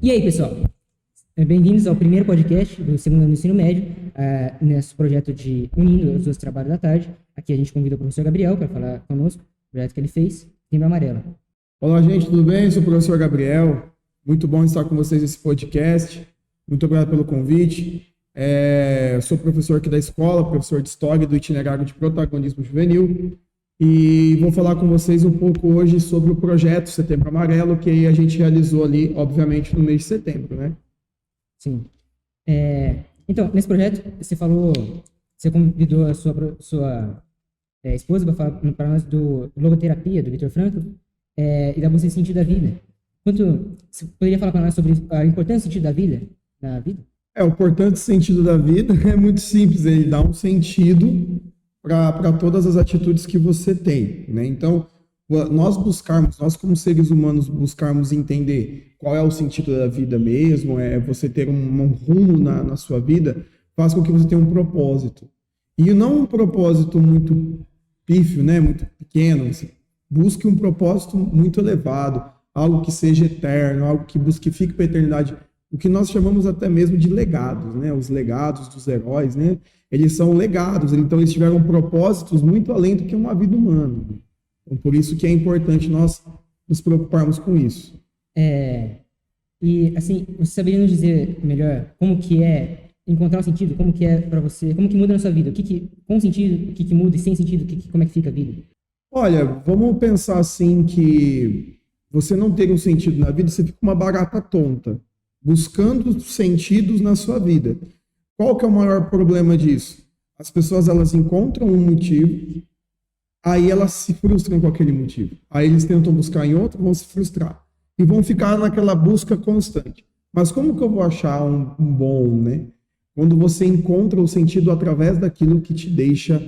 E aí, pessoal? Bem-vindos ao primeiro podcast do segundo ano do ensino médio, nesse projeto de Unindo os Dois Trabalhos da Tarde. Aqui a gente convida o professor Gabriel para falar conosco, o projeto que ele fez, Setembro Amarelo. Olá, gente, tudo bem? Eu sou o professor Gabriel. Muito bom estar com vocês nesse podcast. Muito obrigado pelo convite. Eu sou professor aqui da escola, professor de História do itinerário de protagonismo juvenil. E vou falar com vocês um pouco hoje sobre o projeto Setembro Amarelo, que a gente realizou ali, obviamente, no mês de setembro, né? Sim. Então, nesse projeto, você convidou a sua esposa para falar para nós do logoterapia, do Viktor Frankl, e da busca de sentido da vida. Você poderia falar para nós sobre a importância do sentido da vida na vida? O importante sentido da vida é muito simples, ele dá um sentido para todas as atitudes que você tem, né? Então, nós como seres humanos buscarmos entender qual é o sentido da vida mesmo, você ter um rumo na sua vida, faz com que você tenha um propósito. E não um propósito muito pífio, né? Muito pequeno. Você busque um propósito muito elevado, algo que seja eterno, algo que fique para a eternidade. O que nós chamamos até mesmo de legados, né? Os legados dos heróis, né? Eles são legados, então eles tiveram propósitos muito além do que uma vida humana. Então, por isso que é importante nós nos preocuparmos com isso. E, assim, você saberia nos dizer melhor como que é encontrar um sentido? Como que é para você? Como que muda na sua vida? Com sentido, o que muda e sem sentido, como é que fica a vida? Olha, vamos pensar assim que você não ter um sentido na vida, você fica uma barata tonta, buscando sentidos na sua vida. Qual que é o maior problema disso? As pessoas, elas encontram um motivo, aí elas se frustram com aquele motivo. Aí eles tentam buscar em outro, vão se frustrar. E vão ficar naquela busca constante. Mas como que eu vou achar um bom, né? Quando você encontra o sentido através daquilo que te deixa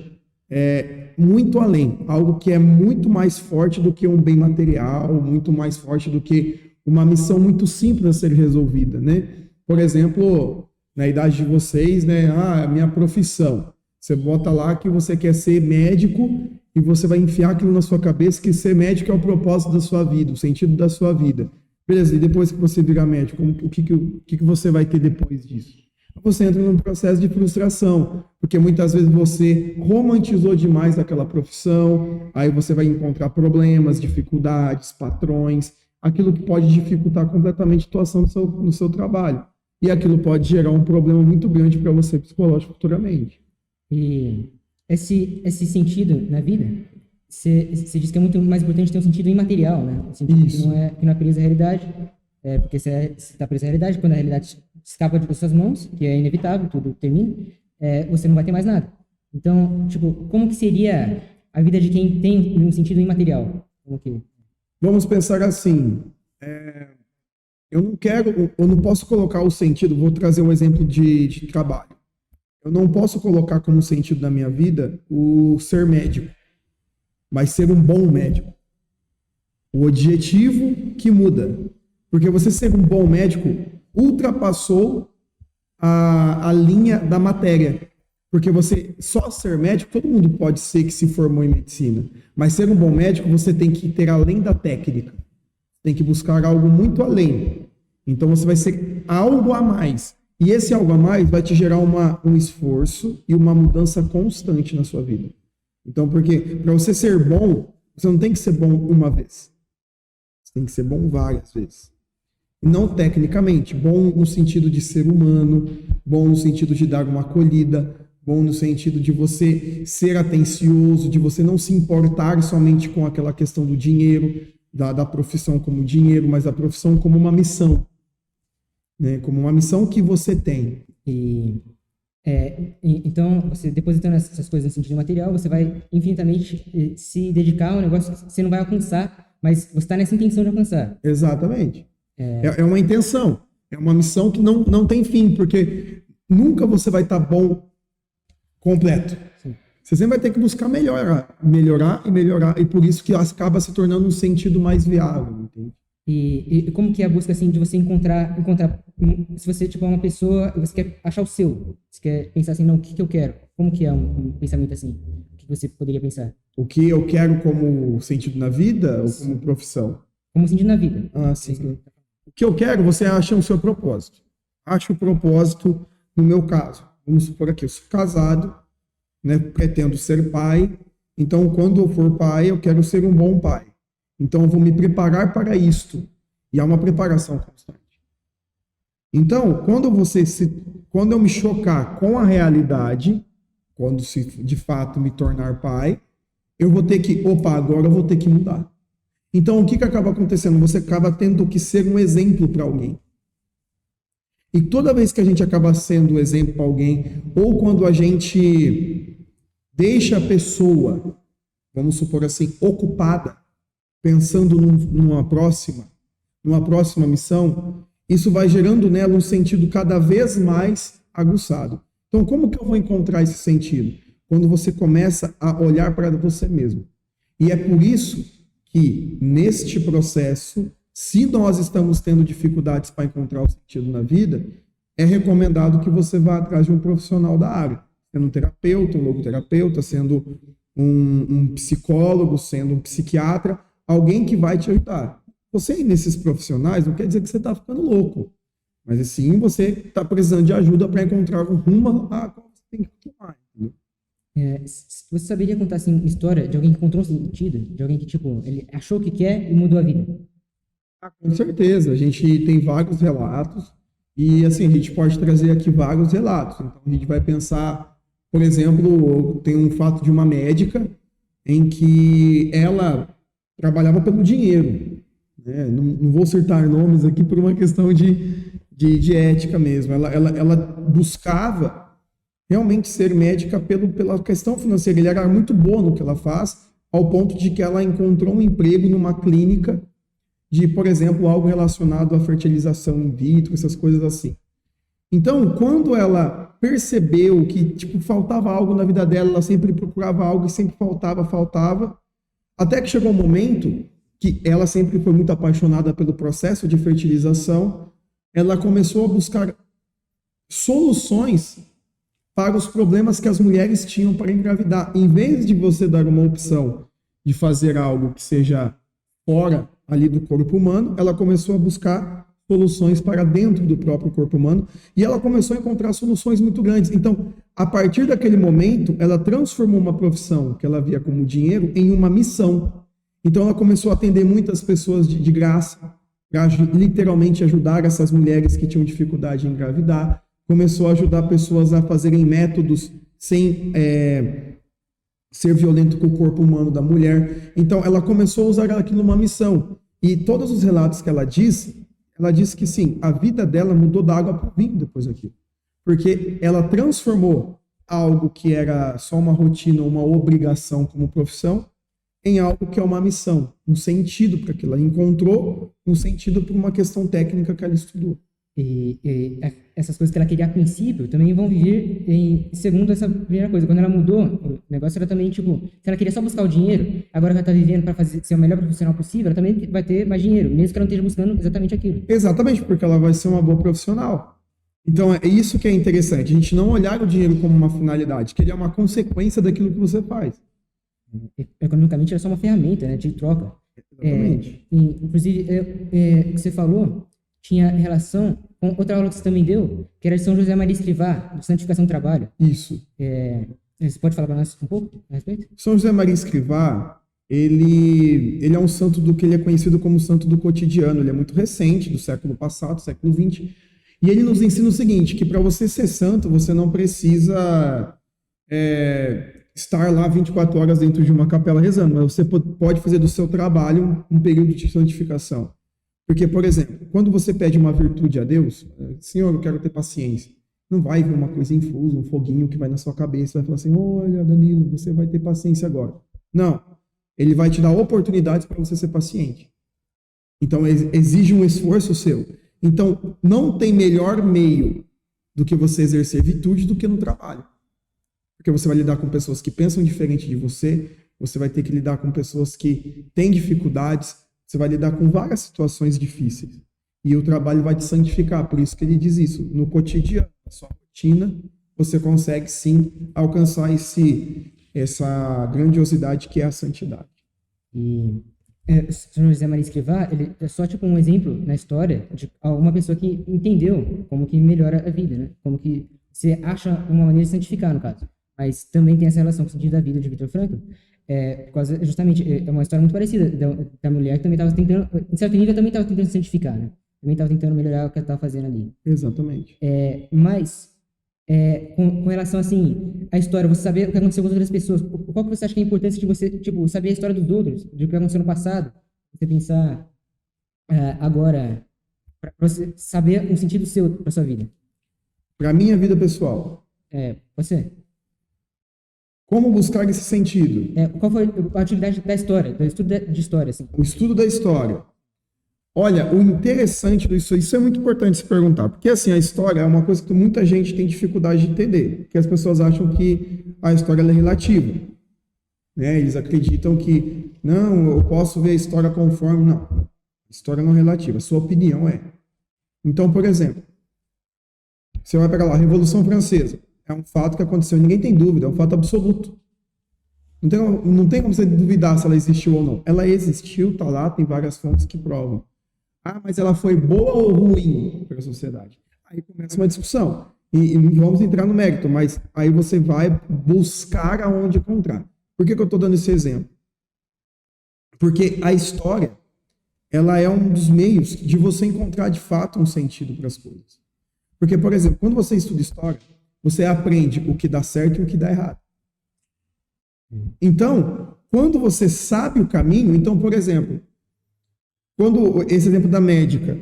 muito além. Algo que é muito mais forte do que um bem material, muito mais forte do que uma missão muito simples a ser resolvida, né? Por exemplo, na idade de vocês, né? A minha profissão. Você bota lá que você quer ser médico e você vai enfiar aquilo na sua cabeça que ser médico é o propósito da sua vida, o sentido da sua vida. Beleza, e depois que você virar médico, o que você vai ter depois disso? Você entra num processo de frustração, porque muitas vezes você romantizou demais aquela profissão, aí você vai encontrar problemas, dificuldades, patrões, aquilo que pode dificultar completamente a atuação no seu trabalho. E aquilo pode gerar um problema muito grande para você psicológico futuramente. E esse sentido na vida, você diz que é muito mais importante ter um sentido imaterial, né? Um sentido Isso. que não é preso à realidade, porque você está preso à realidade, quando a realidade escapa de suas mãos, que é inevitável, tudo termina, você não vai ter mais nada. Então, tipo, como que seria a vida de quem tem um sentido imaterial? Vamos pensar assim, eu não posso colocar o sentido, vou trazer um exemplo de trabalho. Eu não posso colocar como sentido da minha vida o ser médico, mas ser um bom médico. O objetivo que muda. Porque você ser um bom médico ultrapassou a linha da matéria. Porque você só ser médico, todo mundo pode ser que se formou em medicina. Mas ser um bom médico, você tem que ter além da técnica. Tem que buscar algo muito além. Então você vai ser algo a mais. E esse algo a mais vai te gerar um esforço e uma mudança constante na sua vida. Então, porque para você ser bom, você não tem que ser bom uma vez. Você tem que ser bom várias vezes. Não tecnicamente, bom no sentido de ser humano, bom no sentido de dar uma acolhida, bom no sentido de você ser atencioso, de você não se importar somente com aquela questão do dinheiro, da profissão como dinheiro, mas a profissão como uma missão. Né, como uma missão que você tem. Então, você depositando essas coisas no sentido material, você vai infinitamente se dedicar a um negócio que você não vai alcançar, mas você está nessa intenção de alcançar. Exatamente. É uma intenção, é uma missão que não tem fim, porque nunca você vai estar bom completo. Sim. Você sempre vai ter que buscar melhorar, e por isso que acaba se tornando um sentido mais viável. Entende? E como que é a busca, assim, de você encontrar se você, tipo, é uma pessoa e você quer achar o seu, você quer pensar assim, não, o que eu quero? Como que é um pensamento assim? O que você poderia pensar? O que eu quero como sentido na vida ou como profissão? Como sentido na vida. Ah, sim. O que eu quero, você acha o seu propósito. Acha o propósito no meu caso. Vamos supor aqui, eu sou casado, né, pretendo ser pai. Então, quando eu for pai, eu quero ser um bom pai. Então, eu vou me preparar para isto. E há uma preparação constante. Então, quando eu me chocar com a realidade, quando se de fato me tornar pai, eu vou ter que, agora eu vou ter que mudar. Então, o que acaba acontecendo? Você acaba tendo que ser um exemplo para alguém. E toda vez que a gente acaba sendo um exemplo para alguém, ou quando a gente deixa a pessoa, vamos supor assim, ocupada, pensando numa próxima missão, isso vai gerando nela um sentido cada vez mais aguçado. Então, como que eu vou encontrar esse sentido? Quando você começa a olhar para você mesmo. E é por isso que, neste processo, se nós estamos tendo dificuldades para encontrar o sentido na vida, é recomendado que você vá atrás de um profissional da área, sendo um terapeuta, um logoterapeuta, sendo um psicólogo, sendo um psiquiatra, alguém que vai te ajudar. Você ir nesses profissionais não quer dizer que você está ficando louco, mas assim você está precisando de ajuda para encontrar um rumo a qual você tem que tomar. Você saberia contar assim história de alguém que encontrou um sentido, de alguém que tipo ele achou o que quer e mudou a vida? Com certeza, a gente tem vários relatos e assim a gente pode trazer aqui vários relatos. Então a gente vai pensar, por exemplo, tem um fato de uma médica em que ela trabalhava pelo dinheiro. Não vou citar nomes aqui por uma questão de ética mesmo. Ela buscava realmente ser médica pela questão financeira. Ela era muito boa no que ela faz, ao ponto de que ela encontrou um emprego numa clínica de, por exemplo, algo relacionado à fertilização in vitro, essas coisas assim. Então, quando ela percebeu que faltava algo na vida dela, ela sempre procurava algo e sempre faltava, até que chegou um momento que ela sempre foi muito apaixonada pelo processo de fertilização, ela começou a buscar soluções para os problemas que as mulheres tinham para engravidar. Em vez de você dar uma opção de fazer algo que seja fora ali do corpo humano, ela começou a buscar soluções para dentro do próprio corpo humano e ela começou a encontrar soluções muito grandes. Então, a partir daquele momento, ela transformou uma profissão que ela via como dinheiro em uma missão. Então, ela começou a atender muitas pessoas de graça, para literalmente ajudar essas mulheres que tinham dificuldade em engravidar. Começou a ajudar pessoas a fazerem métodos sem ser violento com o corpo humano da mulher. Então, ela começou a usar aquilo numa missão. E todos os relatos que ela disse que sim, a vida dela mudou da água para o vinho depois daquilo. Porque ela transformou algo que era só uma rotina, uma obrigação como profissão, em algo que é uma missão, um sentido para aquilo. Ela encontrou um sentido por uma questão técnica que ela estudou. E essas coisas que ela queria a princípio também vão vir segundo essa primeira coisa. Quando ela mudou, o negócio era também, se ela queria só buscar o dinheiro, agora que ela está vivendo para ser o melhor profissional possível, ela também vai ter mais dinheiro, mesmo que ela não esteja buscando exatamente aquilo. Exatamente, porque ela vai ser uma boa profissional. Então, é isso que é interessante. A gente não olhar o dinheiro como uma finalidade, que ele é uma consequência daquilo que você faz. Economicamente, é só uma ferramenta, né, de troca. Exatamente. Inclusive, o que você falou tinha relação com outra aula que você também deu, que era de São José Maria Escrivá, de Santificação do Trabalho. Isso. Você pode falar para nós um pouco a respeito? São José Maria Escrivá, ele é um santo do que ele é conhecido como santo do cotidiano. Ele é muito recente, do século passado, século XX. E ele nos ensina o seguinte, que para você ser santo, você não precisa estar lá 24 horas dentro de uma capela rezando, mas você pode fazer do seu trabalho um período de santificação. Porque, por exemplo, quando você pede uma virtude a Deus, Senhor, eu quero ter paciência. Não vai vir uma coisa infusa, um foguinho que vai na sua cabeça, vai falar assim, olha, Danilo, você vai ter paciência agora. Não. Ele vai te dar oportunidades para você ser paciente. Então, exige um esforço seu. Então, não tem melhor meio do que você exercer virtude do que no trabalho. Porque você vai lidar com pessoas que pensam diferente de você, você vai ter que lidar com pessoas que têm dificuldades, você vai lidar com várias situações difíceis. E o trabalho vai te santificar. Por isso que ele diz isso. No cotidiano, na sua rotina, você consegue sim alcançar essa grandiosidade que é a santidade. E São José Maria Escrivá, ele é só tipo um exemplo na história de uma pessoa que entendeu como que melhora a vida, né? Como que você acha uma maneira de santificar, no caso. Mas também tem essa relação com o sentido da vida de Viktor Frankl, por causa, justamente, é uma história muito parecida da mulher que também estava tentando, em certo nível, também estava tentando santificar, né? Também estava tentando melhorar o que ela estava fazendo ali. Exatamente. Mas, com relação, assim, à história, você saber o que aconteceu com outras pessoas, qual que você acha que é a importância de você, tipo, saber a história dos outros, de o que aconteceu no passado, você pensar agora, para você saber um sentido seu para sua vida? Para minha vida pessoal, Você? como buscar esse sentido? Qual foi a atividade da história, do estudo de história, assim? O estudo da história. Olha, o interessante disso, isso é muito importante se perguntar, porque assim, a história é uma coisa que muita gente tem dificuldade de entender, porque as pessoas acham que a história é relativa, né? Eles acreditam que, não, eu posso ver a história conforme, não, a história não é relativa, a sua opinião é. Então, por exemplo, você vai pegar lá, a Revolução Francesa, é um fato que aconteceu, ninguém tem dúvida, é um fato absoluto. Não tem como você duvidar se ela existiu ou não. Ela existiu, tá lá, tem várias fontes que provam. Ah, mas ela foi boa ou ruim para a sociedade? Aí começa uma discussão. E vamos entrar no mérito, mas aí você vai buscar aonde encontrar. Por que eu estou dando esse exemplo? Porque a história, ela é um dos meios de você encontrar de fato um sentido para as coisas. Porque, por exemplo, quando você estuda história, você aprende o que dá certo e o que dá errado. Então, quando você sabe o caminho, então, por exemplo, quando esse exemplo da médica,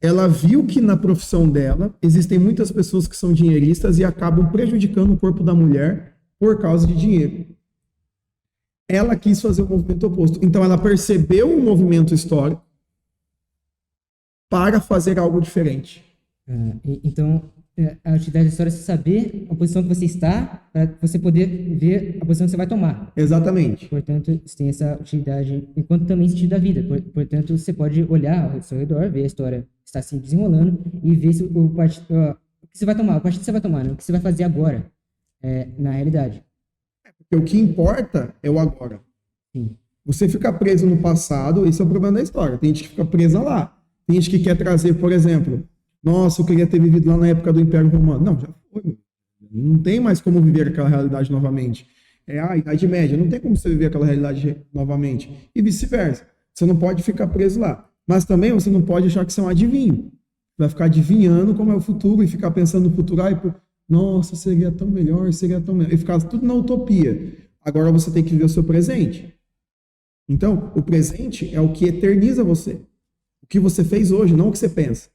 ela viu que na profissão dela existem muitas pessoas que são dinheiristas e acabam prejudicando o corpo da mulher por causa de dinheiro. Ela quis fazer o movimento oposto. Então, ela percebeu um movimento histórico para fazer algo diferente. Então, a atividade da história é saber a posição que você está, para você poder ver a posição que você vai tomar. Exatamente. Portanto, você tem essa utilidade, enquanto também sentido da vida. Portanto, você pode olhar ao seu redor, ver a história que está se desenrolando e ver se o que você vai tomar, o partido que você vai tomar, né? O que você vai fazer agora, na realidade. Porque o que importa é o agora. Sim. Você ficar preso no passado, esse é o problema da história. Tem gente que fica presa lá. Tem gente que quer trazer, por exemplo, nossa, eu queria ter vivido lá na época do Império Romano. Não, já foi. Não tem mais como viver aquela realidade novamente. É a Idade Média, não tem como você viver aquela realidade novamente. E vice-versa. Você não pode ficar preso lá. Mas também você não pode achar que você é um adivinho. Vai ficar adivinhando como é o futuro e ficar pensando no futuro. Nossa, seria tão melhor, seria tão melhor. E ficar tudo na utopia. Agora você tem que viver o seu presente. Então, o presente é o que eterniza você. O que você fez hoje, não o que você pensa.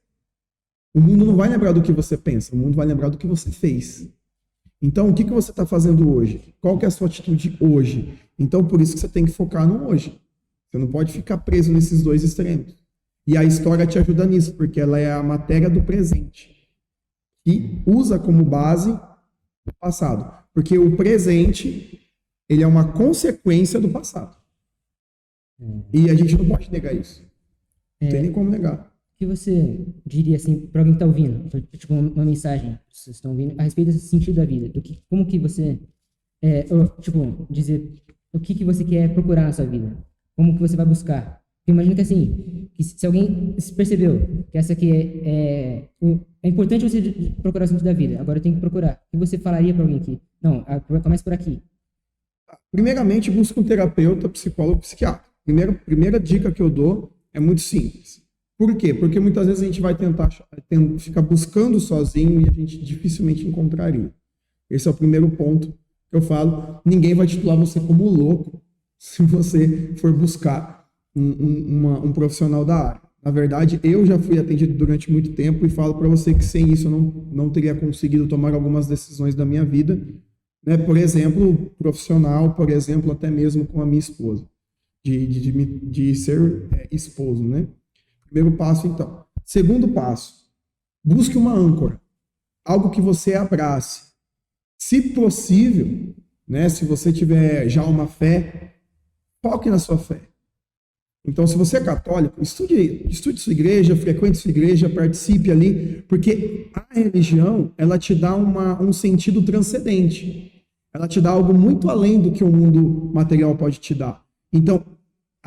O mundo não vai lembrar do que você pensa, o mundo vai lembrar do que você fez. Então, o que você está fazendo hoje? Qual que é a sua atitude hoje? Então, por isso que você tem que focar no hoje. Você não pode ficar preso nesses dois extremos. E a história te ajuda nisso, porque ela é a matéria do presente. E usa como base o passado. Porque o presente, ele é uma consequência do passado. E a gente não pode negar isso. Não tem nem como negar. O que você diria, assim, para alguém que está ouvindo, tipo, uma mensagem que vocês estão ouvindo, a respeito desse sentido da vida? Como que você, tipo, dizer o que você quer procurar na sua vida? Como que você vai buscar? Porque imagina que, assim, que se alguém percebeu que essa aqui é importante você procurar o sentido da vida, agora tem que procurar. O que você falaria para alguém aqui? Não, começa por aqui. Primeiramente, busca um terapeuta, psicólogo, psiquiatra. Primeira dica que eu dou é muito simples. Por quê? Porque muitas vezes a gente vai ficar buscando sozinho e a gente dificilmente encontraria. Esse é o primeiro ponto que eu falo. Ninguém vai titular você como louco se você for buscar um profissional da área. Na verdade, eu já fui atendido durante muito tempo e falo para você que sem isso eu não teria conseguido tomar algumas decisões da minha vida, né? Por exemplo, profissional, por exemplo, até mesmo com a minha esposa, de ser esposo, né? Primeiro passo, então. Segundo passo, busque uma âncora, algo que você abrace. Se possível, né, se você tiver já uma fé, foque na sua fé. Então, se você é católico, estude sua igreja, frequente sua igreja, participe ali, porque a religião, ela te dá um sentido transcendente. Ela te dá algo muito além do que o mundo material pode te dar. Então,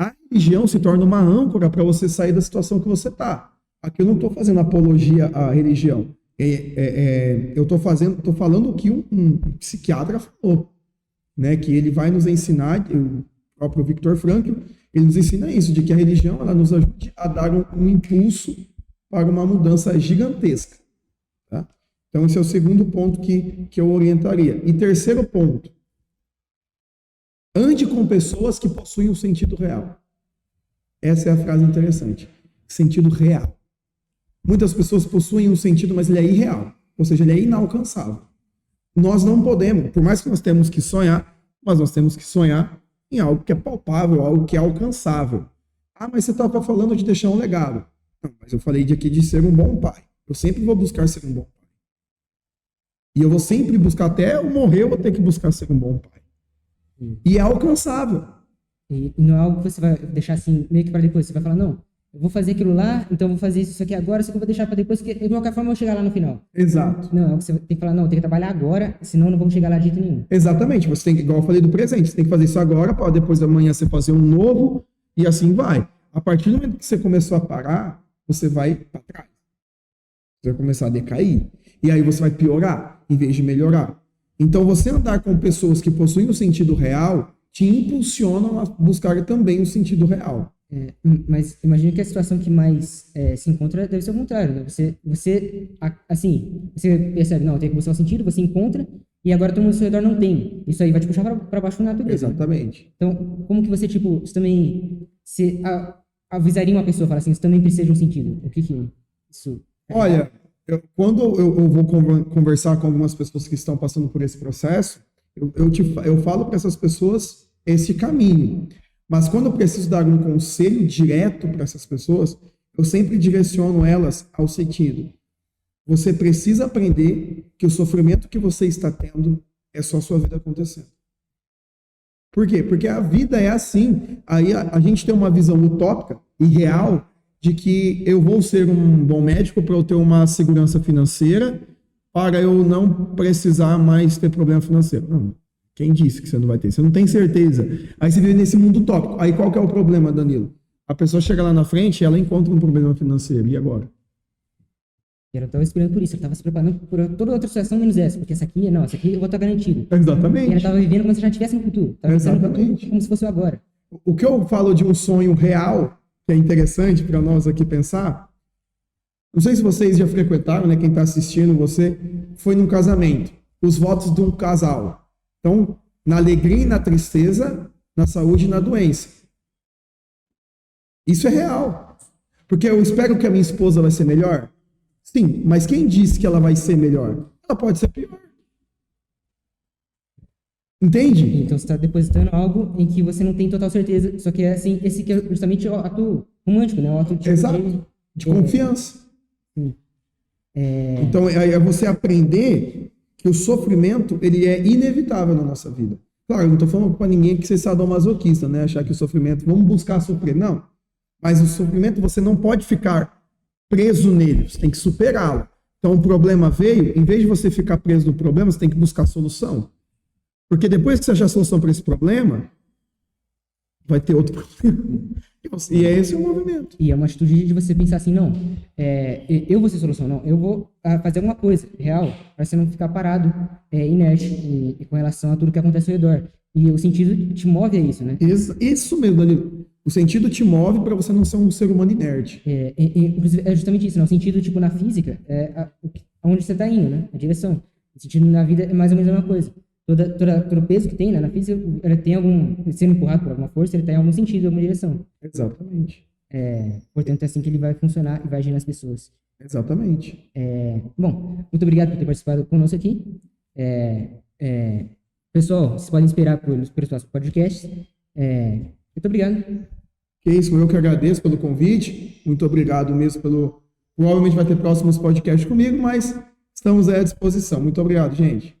A religião se torna uma âncora para você sair da situação que você está. Aqui eu não estou fazendo apologia à religião. Eu estou falando o que um psiquiatra falou, né? Que ele vai nos ensinar, o próprio Viktor Frankl, ele nos ensina isso, de que a religião ela nos ajude a dar um impulso para uma mudança gigantesca. Tá? Então, esse é o segundo ponto que eu orientaria. E terceiro ponto, ande com pessoas que possuem um sentido real. Essa é a frase interessante. Sentido real. Muitas pessoas possuem um sentido, mas ele é irreal. Ou seja, ele é inalcançável. Nós não podemos, por mais que nós temos que sonhar, mas nós temos que sonhar em algo que é palpável, algo que é alcançável. Ah, mas você estava falando de deixar um legado. Não, mas eu falei aqui de ser um bom pai. Eu sempre vou buscar ser um bom pai. E eu vou sempre buscar, até eu morrer, eu vou ter que buscar ser um bom pai. E é alcançável. E não é algo que você vai deixar assim, meio que para depois. Você vai falar, não, eu vou fazer aquilo lá, então eu vou fazer isso aqui agora, só que eu vou deixar para depois, porque de qualquer forma eu vou chegar lá no final. Exato. Não, é o que você tem que falar, não, tem que trabalhar agora, senão eu não vou chegar lá de jeito nenhum. Exatamente. Você tem que, igual eu falei do presente, você tem que fazer isso agora, para depois da manhã você fazer um novo, e assim vai. A partir do momento que você começou a parar, você vai para trás. Você vai começar a decair. E aí você vai piorar, em vez de melhorar. Então, você andar com pessoas que possuem o sentido real, te impulsionam a buscar também o sentido real. Mas imagino que a situação que mais se encontra deve ser o contrário, né? Você percebe, não, tem que buscar o sentido, você encontra, e agora todo mundo ao seu redor não tem. Isso aí vai te puxar para baixo da natureza. Exatamente. Né? Então, como que você, você também avisaria uma pessoa, falar assim, isso também precisa de um sentido? O que isso... Olha, quando eu vou conversar com algumas pessoas que estão passando por esse processo, eu falo para essas pessoas esse caminho. Mas quando eu preciso dar um conselho direto para essas pessoas, eu sempre direciono elas ao sentido. Você precisa aprender que o sofrimento que você está tendo é só a sua vida acontecendo. Por quê? Porque a vida é assim. Aí a gente tem uma visão utópica e real de que eu vou ser um bom médico para eu ter uma segurança financeira, para eu não precisar mais ter problema financeiro. Não. Quem disse que você não vai ter? Você não tem certeza. Aí você vive nesse mundo utópico. Aí qual que é o problema, Danilo? A pessoa chega lá na frente e ela encontra um problema financeiro. E agora? Eu estava esperando por isso. Eu estava se preparando por toda outra situação menos essa. Porque essa aqui eu vou estar garantido. Exatamente. E ela estava vivendo como se já estivesse no futuro. Estava vivendo como se fosse o agora. O que eu falo de um sonho real, que é interessante para nós aqui pensar, não sei se vocês já frequentaram, né? Quem está assistindo, você foi num casamento. Os votos de um casal. Então, na alegria e na tristeza, na saúde e na doença. Isso é real. Porque eu espero que a minha esposa vai ser melhor. Sim, mas quem disse que ela vai ser melhor? Ela pode ser pior. Entende? Então você está depositando algo em que você não tem total certeza. Só que assim, esse que é justamente o ato romântico, né? O ato Exato. De confiança. Sim. Então, é você aprender que o sofrimento, ele é inevitável na nossa vida. Claro, eu não estou falando para ninguém que você é sadomasoquista, né? Achar que o sofrimento, vamos buscar sofrer. Não. Mas o sofrimento, você não pode ficar preso nele. Você tem que superá-lo. Então, o problema veio, em vez de você ficar preso no problema, você tem que buscar a solução. Porque depois que você achar a solução para esse problema, vai ter outro problema. E é esse o movimento. E é uma atitude de você pensar assim, não, eu vou ser solução, não, eu vou fazer alguma coisa real, para você não ficar parado, inerte, e com relação a tudo que acontece ao redor. E o sentido te move a isso, né? Isso mesmo, Danilo. O sentido te move para você não ser um ser humano inerte. Inclusive, é justamente isso, né? O sentido, tipo, na física, aonde você está indo, né? A direção. O sentido na vida é mais ou menos a mesma coisa. Todo peso que tem, né, na física, ele tem sendo empurrado por alguma força, ele tem algum sentido, alguma direção. Exatamente. Portanto, é assim que ele vai funcionar e vai agir nas pessoas. Exatamente. Bom, muito obrigado por ter participado conosco aqui. Pessoal, vocês podem esperar pelos próximos podcasts. Muito obrigado. Que isso, eu que agradeço pelo convite. Muito obrigado mesmo Provavelmente vai ter próximos podcasts comigo, mas estamos à disposição. Muito obrigado, gente.